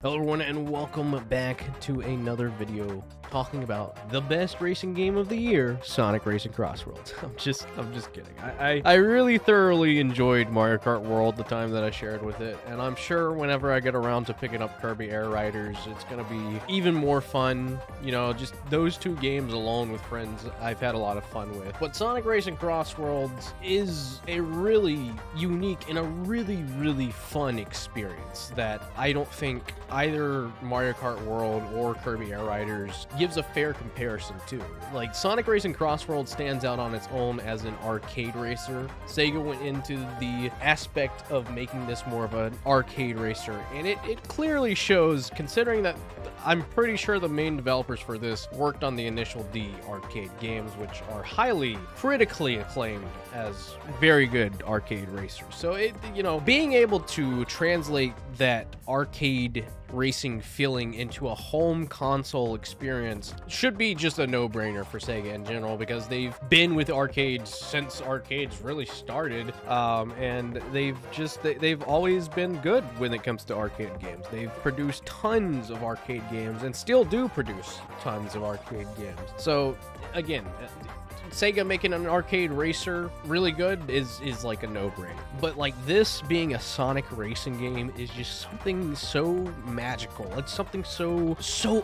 Hello everyone and welcome back to another video talking about the best racing game of the year, Sonic Racing CrossWorlds. I'm just kidding. I really thoroughly enjoyed Mario Kart World the time that I shared with it, and I'm sure whenever I get around to picking up Kirby Air Riders, it's gonna be even more fun. You know, just those two games alone with friends, I've had a lot of fun with. But Sonic Racing CrossWorlds is a really unique and a really fun experience that I don't think either Mario Kart World or Kirby Air Riders gives a fair comparison to. Like, Sonic Racing CrossWorld stands out on its own as an arcade racer. Sega went into the aspect of making this more of an arcade racer, and it clearly shows, considering that I'm pretty sure the main developers for this worked on the initial D arcade games, which are highly critically acclaimed as very good arcade racers. So you know, being able to translate that arcade racing feeling into a home console experience should be just a no-brainer for Sega in general, because they've been with arcades since arcades really started, and they've always been good when it comes to arcade games. They've produced tons of arcade games and still do produce tons of arcade games. So again, Sega making an arcade racer really good is like a no-brainer. But like, this being a Sonic racing game is just something so magical. It's something so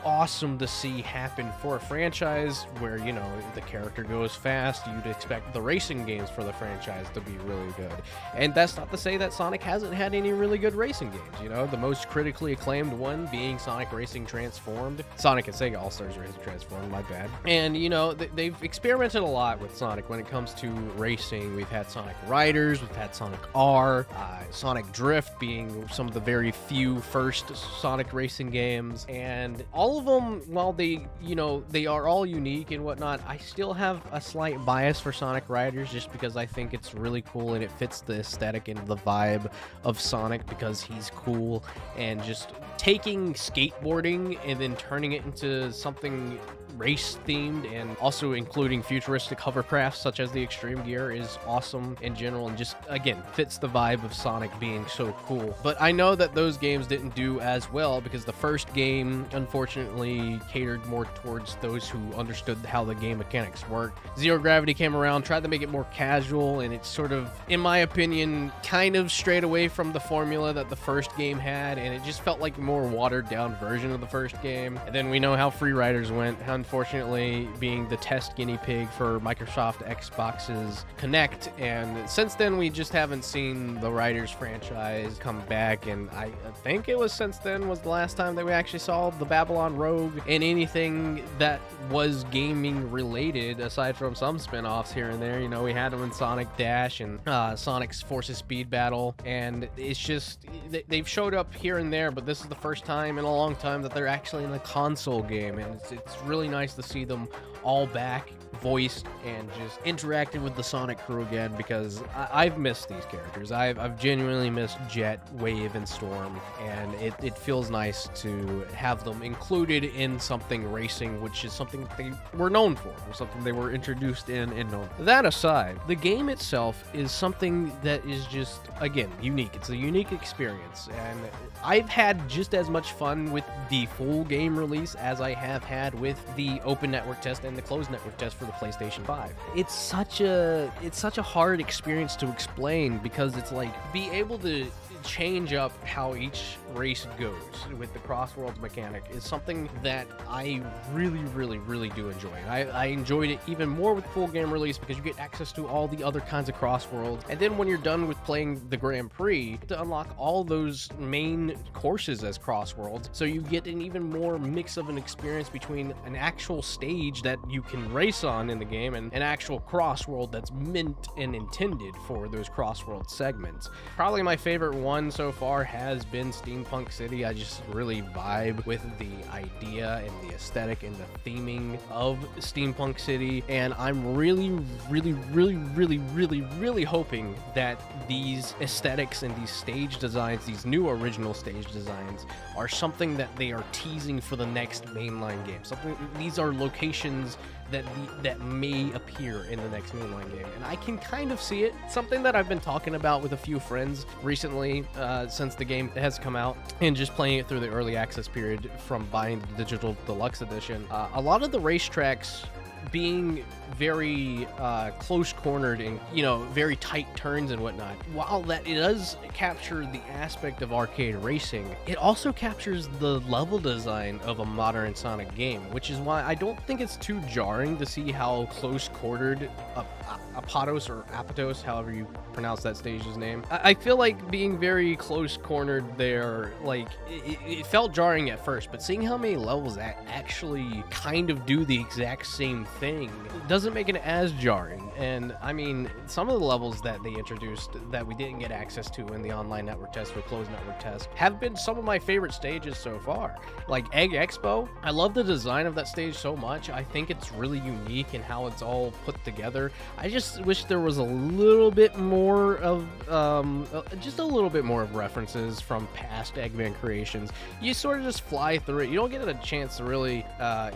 awesome to see happen for a franchise where, you know, the character goes fast. You'd expect the racing games for the franchise to be really good. And that's not to say that Sonic hasn't had any really good racing games. You know, the most critically acclaimed one being Sonic Racing Transformed. Sonic and Sega All-Stars Racing Transformed, my bad. And, you know, they've experimented a lot with Sonic when it comes to racing. We've had Sonic Riders, we've had Sonic R, Sonic Drift being some of the very few first Sonic racing games, and all of them, while they, you know, they are all unique and whatnot, I still have a slight bias for Sonic Riders just because I think it's really cool and it fits the aesthetic and the vibe of Sonic because he's cool, and just taking skateboarding and then turning it into something race themed and also including futuristic hovercrafts such as the Extreme Gear is awesome in general, and just again fits the vibe of Sonic being so cool. But I know that those games didn't do as well because the first game unfortunately catered more towards those who understood how the game mechanics worked. Zero Gravity came around, tried to make it more casual, and it's sort of, in my opinion, kind of strayed away from the formula that the first game had, and it just felt like a more watered down version of the first game. And then we know how Free Riders went, unfortunately being the test guinea pig for Microsoft Xbox's Kinect, and since then we just haven't seen the Riders franchise come back, and I think it was since then was the last time that we actually saw the Babylon Rogue in anything that was gaming related, aside from some spin-offs here and there. You know, we had them in Sonic Dash and Sonic's Forces Speed Battle, and it's just, they've showed up here and there, but this is the first time in a long time that they're actually in a console game, and it's really nice to see them all back, voiced, and just interacting with the Sonic crew again, because I've missed these characters. I've genuinely missed Jet, Wave, and Storm, and it feels nice to have them included in something racing, which is something they were known for, or something they were introduced in and known for. That aside, the game itself is something that is just, again, unique. It's a unique experience, and I've had just as much fun with the full game release as I have had with the open network test and the closed network test for the PlayStation 5. It's such a hard experience to explain, because it's like, be able to change up how each race goes with the CrossWorlds mechanic is something that I really do enjoy. And I enjoyed it even more with full game release because you get access to all the other kinds of CrossWorlds, and then when you're done with playing the Grand Prix, to unlock all those main courses as CrossWorlds, so you get an even more mix of an experience between an actual stage that you can race on in the game and an actual CrossWorld that's meant and intended for those CrossWorld segments. Probably my favorite one so far has been Steampunk City. I just really vibe with the idea and the aesthetic and the theming of Steampunk City, and I'm really hoping that these aesthetics and these stage designs, these new original stage designs, are something that they are teasing for the next mainline game. These are locations that may appear in the next mainline game, and I can kind of see it. Something that I've been talking about with a few friends recently since the game has come out, and just playing it through the early access period from buying the digital deluxe edition. A lot of the racetracks being very close cornered and, you know, very tight turns and whatnot, while that it does capture the aspect of arcade racing, it also captures the level design of a modern Sonic game, which is why I don't think it's too jarring to see how close cornered Apatos or Apatos, however you pronounce that stage's name. I feel like being very close cornered there, like it felt jarring at first, but seeing how many levels actually kind of do the exact same thing doesn't make it as jarring. And I mean, some of the levels that they introduced that we didn't get access to in the online network test or closed network test have been some of my favorite stages so far. Like Egg Expo, I love the design of that stage so much. I think it's really unique in how it's all put together. I just wish there was a little bit more of just a little bit more of references from past Eggman creations. You sort of just fly through it. You don't get a chance to really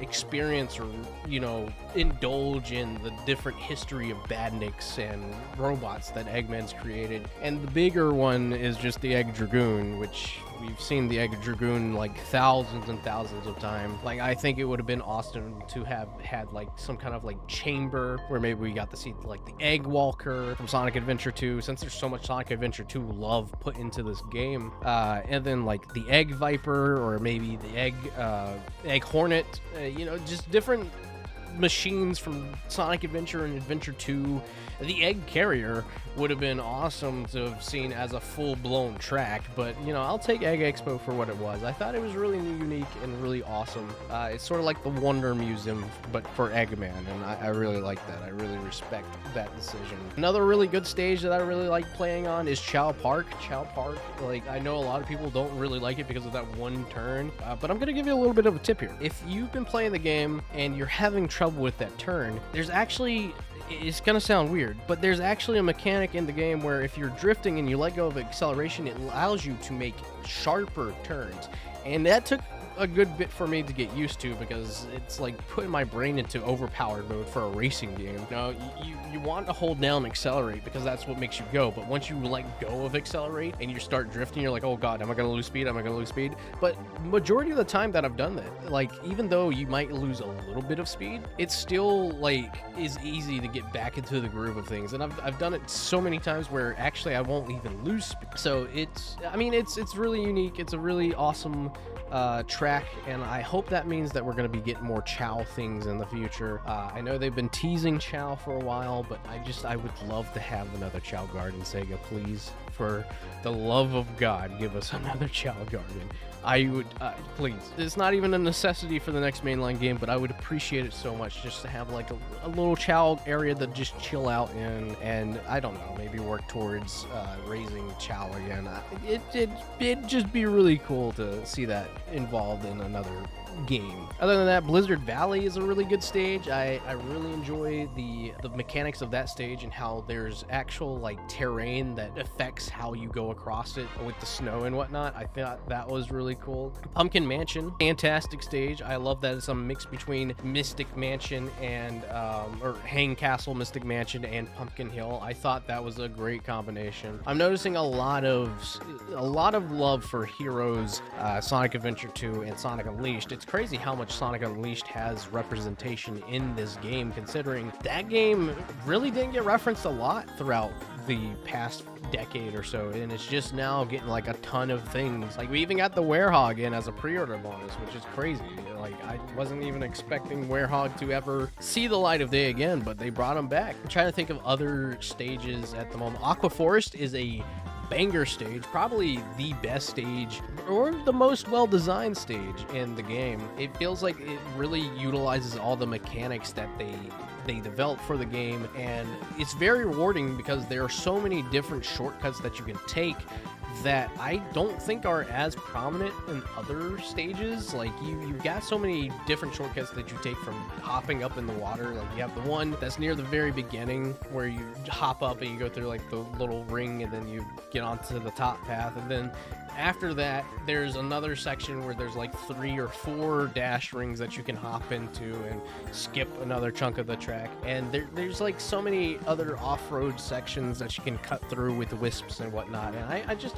experience or, you know, indulge in the different history of badniks and robots that Eggman's created. And the bigger one is just the Egg Dragoon, which we've seen the Egg Dragoon like thousands and thousands of times. Like, I think it would have been awesome to have had like some kind of like chamber where maybe we got to see like the Egg Walker from Sonic Adventure 2, since there's so much Sonic Adventure 2 love put into this game. And then like the Egg Viper, or maybe the Egg Hornet, you know, just different machines from Sonic Adventure and Adventure 2. The Egg Carrier would have been awesome to have seen as a full-blown track, but, you know, I'll take Egg Expo for what it was. I thought it was really unique and really awesome. It's sort of like the Wonder Museum, but for Eggman, and I really like that. I really respect that decision. Another really good stage that I really like playing on is Chow Park. Chow Park, like, I know a lot of people don't really like it because of that one turn, but I'm going to give you a little bit of a tip here. If you've been playing the game and you're having trouble with that turn, there's actually... It's gonna sound weird, but there's actually a mechanic in the game where if you're drifting and you let go of acceleration, it allows you to make sharper turns. And that took a good bit for me to get used to, because it's like putting my brain into overpowered mode for a racing game. You know, you want to hold down accelerate because that's what makes you go, but once you let go of accelerate and you start drifting, you're like, oh god, am I gonna lose speed? Am I gonna lose speed? But majority of the time that I've done that, like, even though you might lose a little bit of speed, it's still like is easy to get back into the groove of things. And I've done it so many times where actually I won't even lose speed. So it's, I mean, it's really unique. It's a really awesome track, and I hope that means that we're going to be getting more Chow things in the future. I know they've been teasing Chow for a while, but I would love to have another Chow Garden. Sega, please, for the love of God, give us another Chow Garden. I would, please. It's not even a necessity for the next mainline game, but I would appreciate it so much just to have like a little Chow area to just chill out in, and I don't know, maybe work towards raising Chow again. It'd just be really cool to see that involved in another game. Other than that, Blizzard Valley is a really good stage. I really enjoy the mechanics of that stage and how there's actual like terrain that affects how you go across it with the snow and whatnot. I thought that was really cool. Pumpkin Mansion, fantastic stage. I love that it's a mix between Mystic Mansion and or Hang Castle, Mystic Mansion, and Pumpkin Hill. I thought that was a great combination. I'm noticing a lot of love for Heroes, Sonic Adventure 2, and Sonic Unleashed. It's crazy how much Sonic Unleashed has representation in this game, considering that game really didn't get referenced a lot throughout the past decade or so, and it's just now getting like a ton of things. Like, we even got the Werehog in as a pre-order bonus, which is crazy. Like, I wasn't even expecting Werehog to ever see the light of day again, but they brought him back. I'm trying to think of other stages at the moment. Aqua Forest is a banger stage, probably the best stage or the most well-designed stage in the game. It feels like it really utilizes all the mechanics that they developed for the game, and it's very rewarding because there are so many different shortcuts that you can take that I don't think are as prominent in other stages. Like you've got so many different shortcuts that you take from hopping up in the water. Like you have the one that's near the very beginning where you hop up and you go through like the little ring and then you get onto the top path, and then after that, there's another section where there's like 3 or 4 dash rings that you can hop into and skip another chunk of the track. And there's like so many other off-road sections that you can cut through with wisps and whatnot. And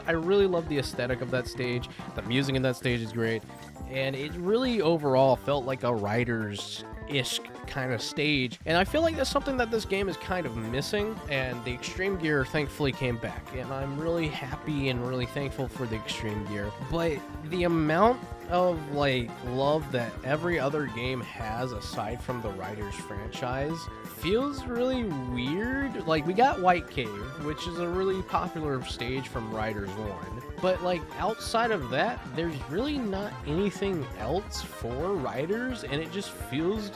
I really love the aesthetic of that stage. The music in that stage is great. And it really overall felt like a Riders-ish kind of stage, and I feel like that's something that this game is kind of missing, and the extreme gear thankfully came back, and I'm really happy and really thankful for the extreme gear. But the amount of like love that every other game has aside from the Riders franchise feels really weird. Like we got White Cave, which is a really popular stage from Riders 1, but like outside of that there's really not anything else for Riders, and it just feels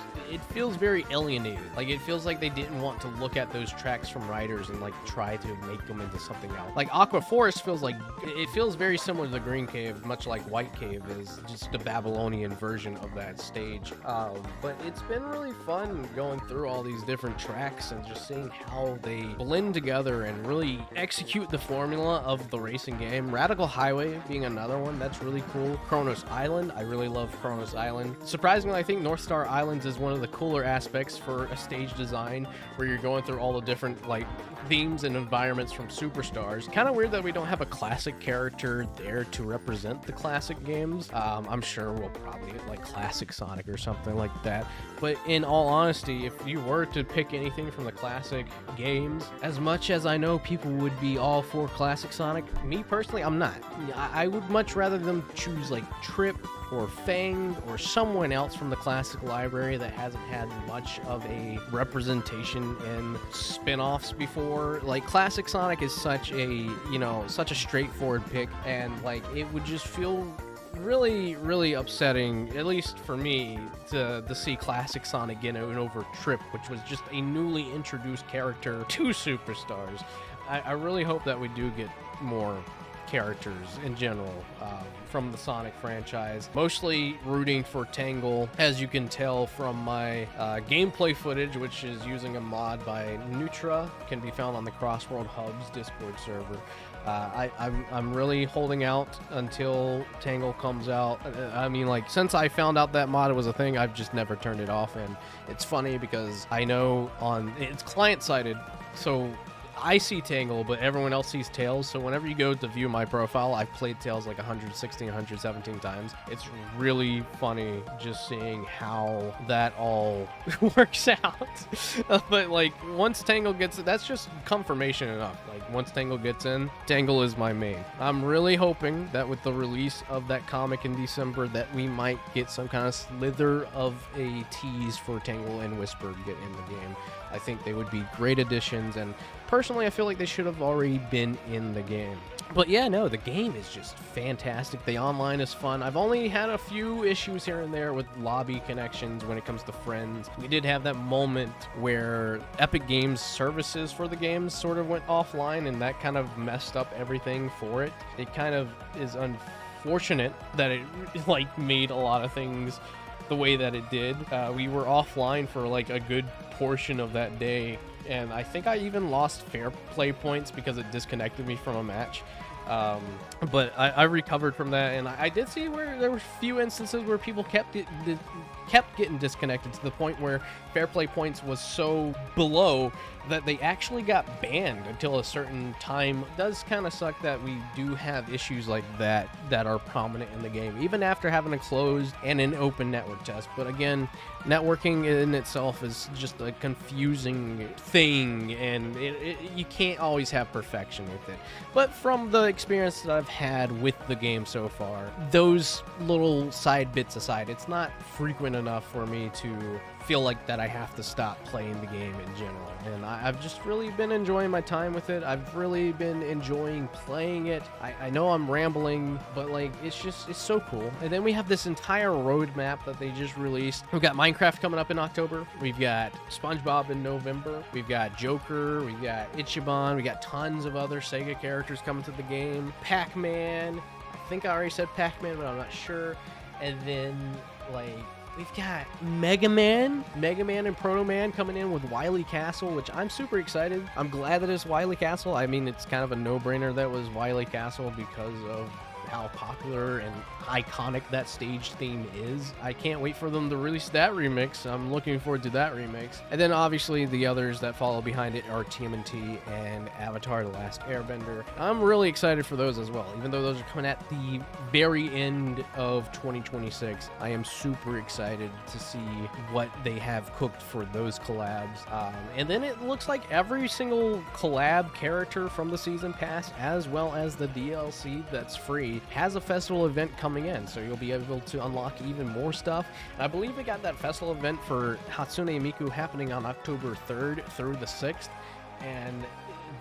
very alienated. Like it feels like they didn't want to look at those tracks from Riders and like try to make them into something else. Like Aqua Forest feels very similar to the Green Cave, much like White Cave is just a Babylonian version of that stage. But it's been really fun going through all these different tracks and just seeing how they blend together and really execute the formula of the racing game. Radical Highway being another one that's really cool. Kronos Island, I really love Kronos Island. Surprisingly, I think North Star Islands is one of the cooler aspects for a stage design where you're going through all the different like themes and environments from Superstars. Kind of weird that we don't have a classic character there to represent the classic games. I'm sure we'll probably get like Classic Sonic or something like that. But in all honesty, if you were to pick anything from the classic games, as much as I know people would be all for Classic Sonic, me personally, I'm not. I would much rather them choose like Trip or Fang or someone else from the classic library that hasn't had much of a representation in spin-offs before. Like Classic Sonic is such a straightforward pick, and like it would just feel really upsetting, at least for me, to see Classic Sonic get over Trip, which was just a newly introduced character to Superstars. I really hope that we do get more characters in general from the Sonic franchise. Mostly rooting for Tangle, as you can tell from my gameplay footage, which is using a mod by Nutra, can be found on the CrossWorlds Hub's Discord server. I'm really holding out until Tangle comes out. I mean, like, since I found out that mod was a thing, I've just never turned it off, and it's funny because I know it's client-sided, so I see Tangle, but everyone else sees Tails. So whenever you go to view my profile, I've played Tails like 116, 117 times. It's really funny just seeing how that all works out. But like once Tangle gets it, that's just confirmation enough. Like once Tangle gets in, Tangle is my main. I'm really hoping that with the release of that comic in December that we might get some kind of slither of a tease for Tangle and Whisper to get in the game. I think they would be great additions, and personally I feel like they should have already been in the game. But yeah, no, the game is just fantastic. The online is fun. I've only had a few issues here and there with lobby connections when it comes to friends. We did have that moment where Epic Games services for the games sort of went offline, and that kind of messed up everything for it. It kind of is unfortunate that it like made a lot of things the way that it did. We were offline for like a good portion of that day, and I think I even lost fair play points because it disconnected me from a match. But I recovered from that, and I did see where there were a few instances where people kept getting disconnected to the point where fair play points was so below that they actually got banned until a certain time. It does kind of suck that we do have issues like that are prominent in the game, even after having a closed and an open network test. But again, networking in itself is just a confusing thing, and you can't always have perfection with it. But from the experience that I've had with the game so far, those little side bits aside, it's not frequent enough for me to feel like that I have to stop playing the game in general. And I've just really been enjoying my time with it. I've really been enjoying playing it. I know I'm rambling, but like it's so cool. And then we have this entire roadmap that they just released. We've got Minecraft coming up in October. We've got SpongeBob in November. We've got Joker. We've got Ichiban. We got tons of other Sega characters coming to the game. Pac-Man. I think I already said Pac-Man, but I'm not sure. And then like we've got Mega Man and Proto Man coming in with Wily Castle, which I'm super excited. I'm glad that it's Wily Castle. I mean, it's kind of a no-brainer that was Wily Castle because of how popular and iconic that stage theme is. I can't wait for them to release that remix. I'm looking forward to that remix. And then obviously the others that follow behind it are TMNT and Avatar: The Last Airbender. I'm really excited for those as well. Even though those are coming at the very end of 2026, I am super excited to see what they have cooked for those collabs. And then it looks like every single collab character from the season pass, as well as the DLC that's free, has a festival event coming in, so you'll be able to unlock even more stuff. And I believe they got that festival event for Hatsune Miku happening on October 3rd through the 6th, and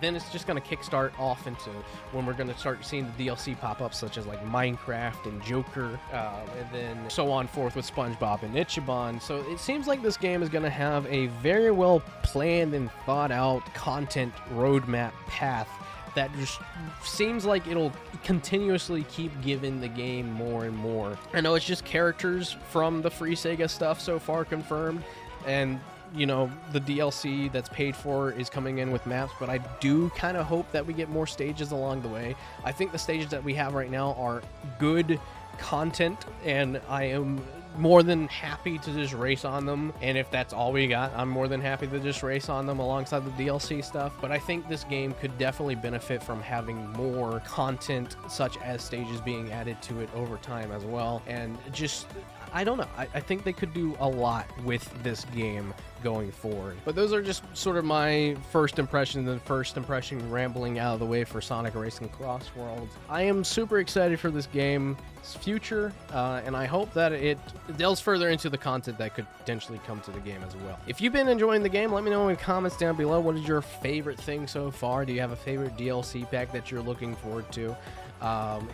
then it's just going to kickstart off into when we're going to start seeing the DLC pop up, such as like Minecraft and Joker, and then so on forth with SpongeBob and Ichiban. So it seems like this game is going to have a very well planned and thought out content roadmap path that just seems like it'll continuously keep giving the game more and more. I know it's just characters from the free Sega stuff so far confirmed, and you know, the DLC that's paid for is coming in with maps, but I do kind of hope that we get more stages along the way. I think the stages that we have right now are good content, and I am more than happy to just race on them. And if that's all we got, I'm more than happy to just race on them alongside the DLC stuff. But I think this game could definitely benefit from having more content, such as stages being added to it over time as well. And just, I don't know, I think they could do a lot with this game going forward. But those are just sort of my first impressions and first impression rambling out of the way for Sonic Racing CrossWorlds. I am super excited for this game's future, and I hope that it delves further into the content that could potentially come to the game as well. If you've been enjoying the game, let me know in the comments down below. What is your favorite thing so far? Do you have a favorite DLC pack that you're looking forward to?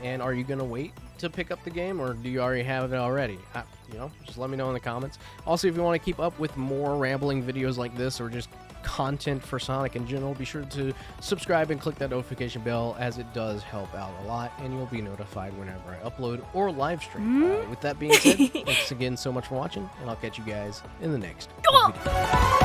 And are you going to wait to pick up the game, or do you already have it already? You know, just let me know in the comments. Also, if you want to keep up with more rambling videos like this, or just content for Sonic in general, be sure to subscribe and click that notification bell, as it does help out a lot, and you'll be notified whenever I upload or live stream. With that being said, thanks again so much for watching, and I'll catch you guys in the next video.